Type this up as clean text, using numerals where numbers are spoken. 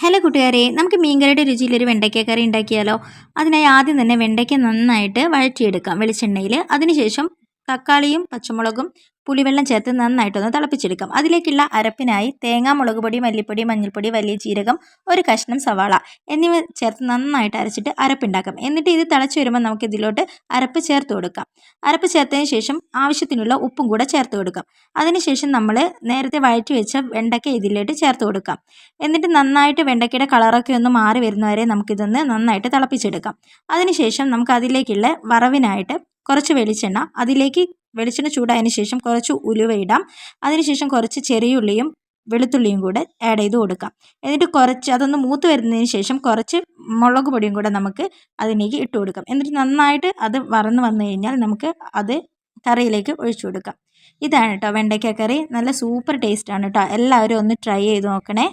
Hello കൂട്ടുകാരെ, നമുക്ക് മീൻകറിയുടെ രുചിയിലൊരു വെണ്ടയ്ക്ക കറി ഉണ്ടാക്കിയാലോ? അതിനായി ആദ്യം തന്നെ വെണ്ടയ്ക്ക നന്നായിട്ട് വഴറ്റിയെടുക്കാം വെളിച്ചെണ്ണയിൽ. അതിനുശേഷം തക്കാളിയും പച്ചമുളകും പുളിവെള്ളം ചേർത്ത് നന്നായിട്ടൊന്ന് തിളപ്പിച്ചെടുക്കാം. അതിലേക്കുള്ള അരപ്പിനായി തേങ്ങ, മുളക് പൊടി, മല്ലിപ്പൊടി, മഞ്ഞൾപ്പൊടി, വലിയ ജീരകം, ഒരു കഷ്ണം സവാള എന്നിവ ചേർത്ത് നന്നായിട്ട് അരച്ചിട്ട് അരപ്പുണ്ടാക്കാം. എന്നിട്ട് ഇത് തിളച്ച് വരുമ്പോൾ നമുക്ക് ഇതിലോട്ട് അരപ്പ് ചേർത്ത് കൊടുക്കാം. അരപ്പ് ചേർത്തതിന് ശേഷം ആവശ്യത്തിനുള്ള ഉപ്പും കൂടെ ചേർത്ത് കൊടുക്കാം. അതിനുശേഷം നമ്മൾ നേരത്തെ വഴറ്റി വെച്ച വെണ്ടയ്ക്ക ഇതിലോട്ട് ചേർത്ത് കൊടുക്കാം. എന്നിട്ട് നന്നായിട്ട് വെണ്ടയ്ക്കയുടെ കളറൊക്കെ ഒന്ന് മാറി വരുന്നവരെ നമുക്കിതൊന്ന് നന്നായിട്ട് തിളപ്പിച്ചെടുക്കാം. അതിനുശേഷം നമുക്ക് അതിലേക്കുള്ള വറവിനായിട്ട് കുറച്ച് വെളിച്ചെണ്ണ, അതിലേക്ക് വെളിച്ചെണ്ണ ചൂടായതിന് ശേഷം കുറച്ച് ഉലുവ ഇടാം. അതിനുശേഷം കുറച്ച് ചെറിയുള്ളിയും വെളുത്തുള്ളിയും കൂടെ ആഡ് ചെയ്ത് കൊടുക്കാം. എന്നിട്ട് കുറച്ച് അതൊന്ന് മൂത്ത് വരുന്നതിന് ശേഷം കുറച്ച് മുളക് പൊടിയും കൂടെ നമുക്ക് അതിലേക്ക് ഇട്ട് കൊടുക്കാം. എന്നിട്ട് നന്നായിട്ട് അത് വറന്ന് വന്നു കഴിഞ്ഞാൽ നമുക്ക് അത് കറിയിലേക്ക് ഒഴിച്ചു കൊടുക്കാം. ഇതാണ് കേട്ടോ വെണ്ടയ്ക്ക കറി. നല്ല സൂപ്പർ ടേസ്റ്റാണ് കേട്ടോ. എല്ലാവരും ഒന്ന് ട്രൈ ചെയ്ത് നോക്കണേ.